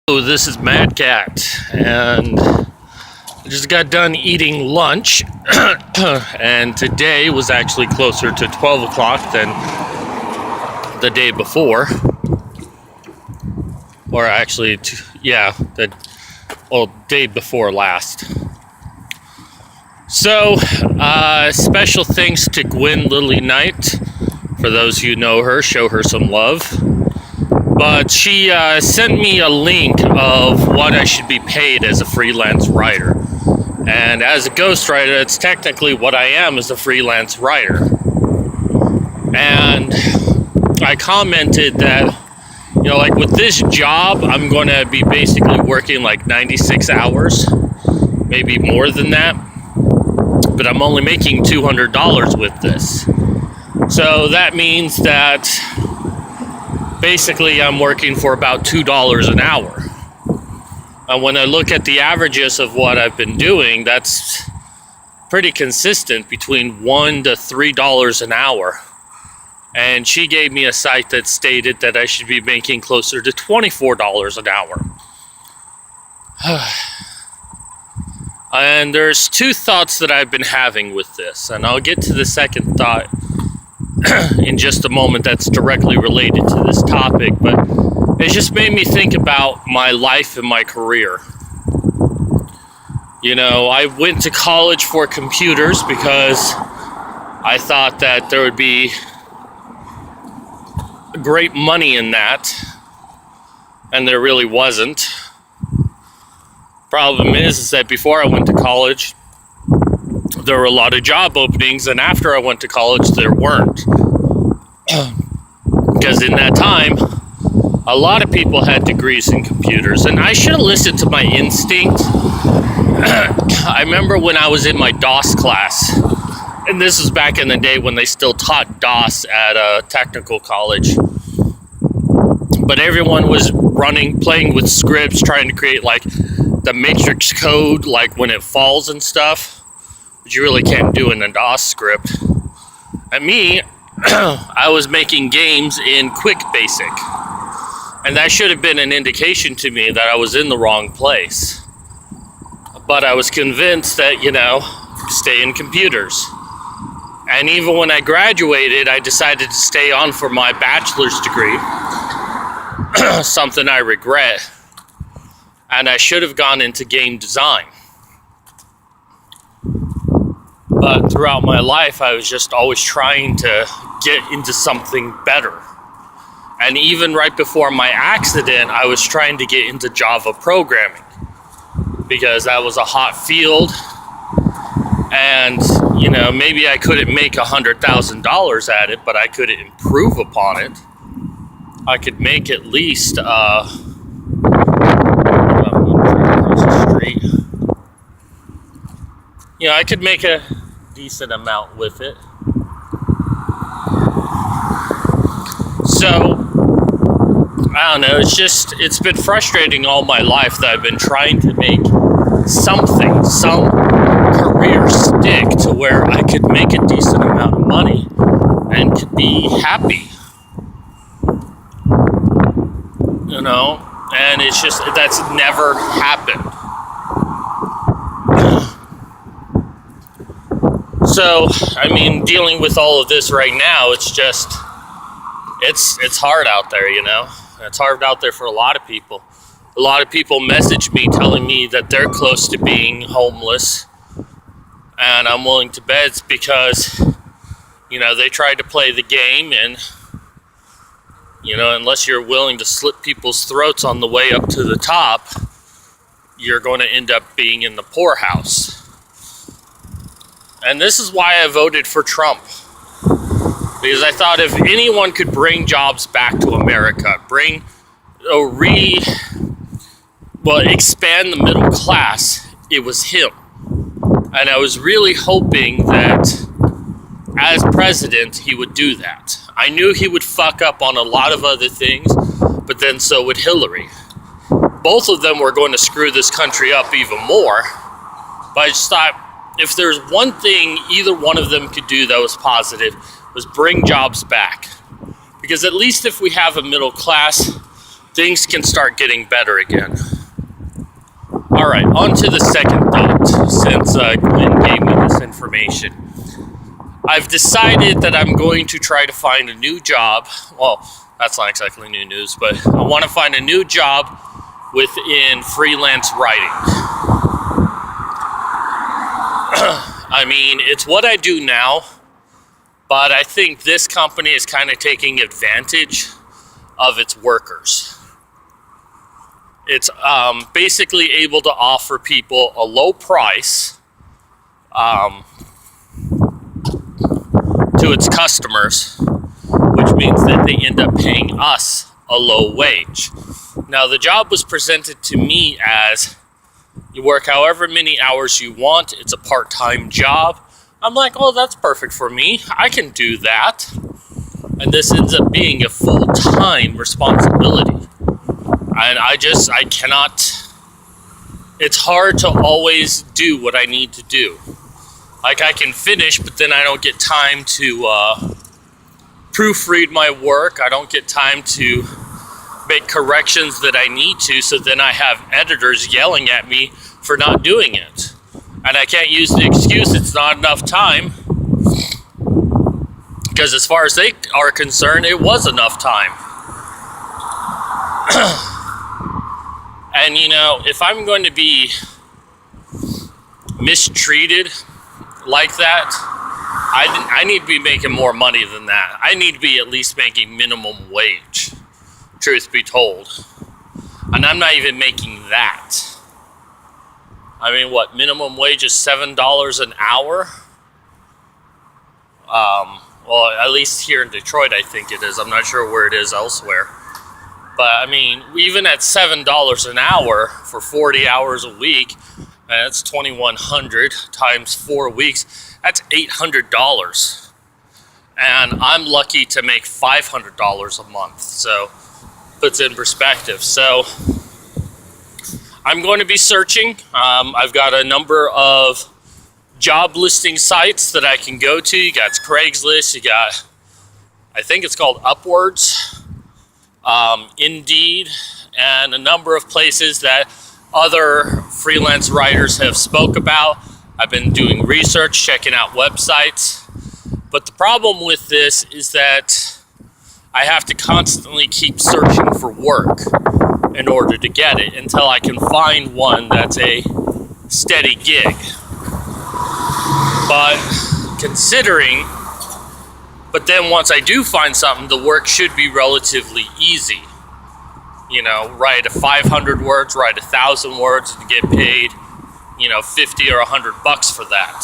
Hello, this is Mad Cat, and I just got done eating lunch, and today was actually closer to 12 o'clock than the day before, or actually, the day before last. So, special thanks to Gwen Lily Knight. For those who know her, show her some love. But she sent me a link of what I should be paid as a freelance writer. And as a ghostwriter, it's technically what I am as a freelance writer. And I commented that, like with this job, I'm going to be basically working like 96 hours, maybe more than that. But I'm only making $200 with this. So that means that basically I'm working for about $2 an hour. And when I look at the averages of what I've been doing, that's pretty consistent between $1 to $3 an hour. And she gave me a site that stated that I should be making closer to $24 an hour. And there's two thoughts that I've been having with this, and I'll get to the second thought in just a moment that's directly related to this topic, but it just made me think about my life and my career. I went to college for computers because I thought that there would be great money in that, and there really wasn't. Problem is that before I went to college, there were a lot of job openings, and after I went to college, there weren't. Because in that time, a lot of people had degrees in computers, and I should have listened to my instinct. I remember when I was in my DOS class, and this was back in the day when they still taught DOS at a technical college. But everyone was playing with scripts, trying to create like the matrix code, like when it falls and stuff, which you really can't do in a DOS script. And me, I was making games in Quick Basic, and that should have been an indication to me that I was in the wrong place. But I was convinced that, stay in computers. And even when I graduated, I decided to stay on for my bachelor's degree, something I regret. And I should have gone into game design. But throughout my life, I was just always trying to get into something better. And even right before my accident, I was trying to get into Java programming, because that was a hot field. And, maybe I couldn't make $100,000 at it, but I could improve upon it. I could make at least, across the street. I could make a decent amount with it. So, I don't know, it's been frustrating all my life that I've been trying to make some career stick to where I could make a decent amount of money and could be happy. And it's just, that's never happened. So, dealing with all of this right now, it's just, it's hard out there, It's hard out there for a lot of people. A lot of people message me telling me that they're close to being homeless, and I'm willing to bet it's because, they tried to play the game, and, unless you're willing to slit people's throats on the way up to the top, you're going to end up being in the poorhouse. And this is why I voted for Trump. Because I thought if anyone could bring jobs back to America, expand the middle class, it was him. And I was really hoping that as president, he would do that. I knew he would fuck up on a lot of other things, but then so would Hillary. Both of them were going to screw this country up even more. But I just thought, if there's one thing either one of them could do that was positive, was bring jobs back. Because at least if we have a middle class, things can start getting better again. All right, on to the second thought, since Glenn gave me this information. I've decided that I'm going to try to find a new job. Well, that's not exactly new news, but I want to find a new job within freelance writing. I mean, it's what I do now, but I think this company is kind of taking advantage of its workers. It's basically able to offer people a low price to its customers, which means that they end up paying us a low wage. Now, the job was presented to me as you work however many hours you want. It's a part-time job. I'm like, oh, that's perfect for me. I can do that. And this ends up being a full-time responsibility. And I cannot, it's hard to always do what I need to do. Like, I can finish, but then I don't get time to proofread my work. I don't get time to make corrections that I need to, so then I have editors yelling at me for not doing it. And I can't use the excuse it's not enough time, because as far as they are concerned, it was enough time. And you know, if I'm going to be mistreated like that, I need to be making more money than that. I need to be at least making minimum wage, truth be told. And I'm not even making that. I mean, what, minimum wage is $7 an hour? Well, at least here in Detroit, I think it is. I'm not sure where it is elsewhere. But I mean, even at $7 an hour for 40 hours a week, that's $2,100 times 4 weeks. That's $800. And I'm lucky to make $500 a month. So, puts in perspective. So, I'm going to be searching. I've got a number of job listing sites that I can go to. You got Craigslist, you got, I think it's called Upwards, Indeed, and a number of places that other freelance writers have spoke about. I've been doing research, checking out websites. But the problem with this is that I have to constantly keep searching for work in order to get it until I can find one that's a steady gig. But then once I do find something, the work should be relatively easy. You know, write 500 words, write 1,000 words, and get paid, 50 or $100 for that.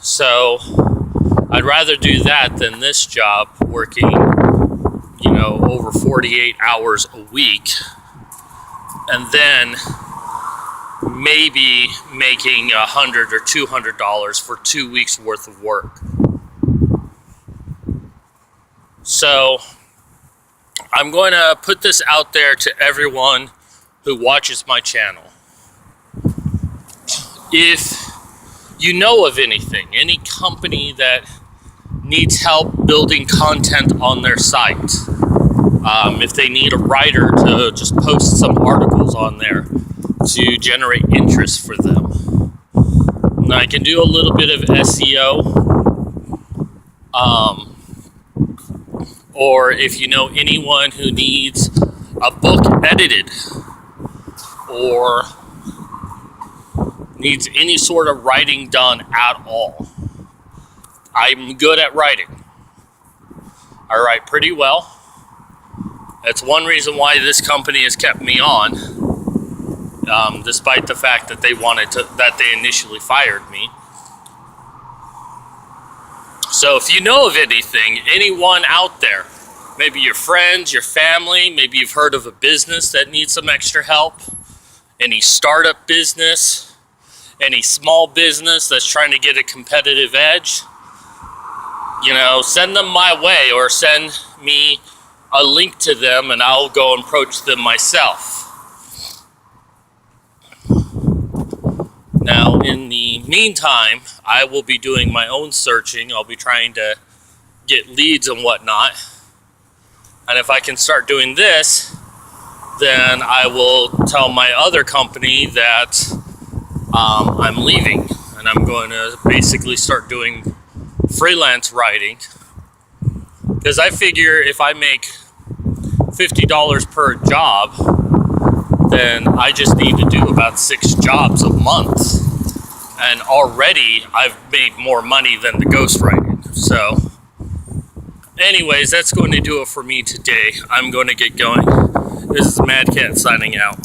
So I'd rather do that than this job, working, over 48 hours a week, and then maybe making $100 or $200 for 2 weeks worth of work. So I'm going to put this out there to everyone who watches my channel. If you know of anything, any company that needs help building content on their site, if they need a writer to just post some articles on there to generate interest for them, and I can do a little bit of SEO, or if you know anyone who needs a book edited or needs any sort of writing done at all. I'm good at writing. I write pretty well. That's one reason why this company has kept me on, despite the fact that that they initially fired me. So if you know of anyone out there, maybe your friends, your family, maybe you've heard of a business that needs some extra help, any startup business, any small business that's trying to get a competitive edge, send them my way, or send me a link to them and I'll go and approach them myself. Now, in the meantime, I will be doing my own searching. I'll be trying to get leads and whatnot. And if I can start doing this, then I will tell my other company that I'm leaving, and I'm going to basically start doing freelance writing. Because I figure if I make $50 per job, then I just need to do about 6 jobs a month. And already I've made more money than the ghostwriting. So anyways, that's going to do it for me today. I'm going to get going. This is Mad Cat signing out.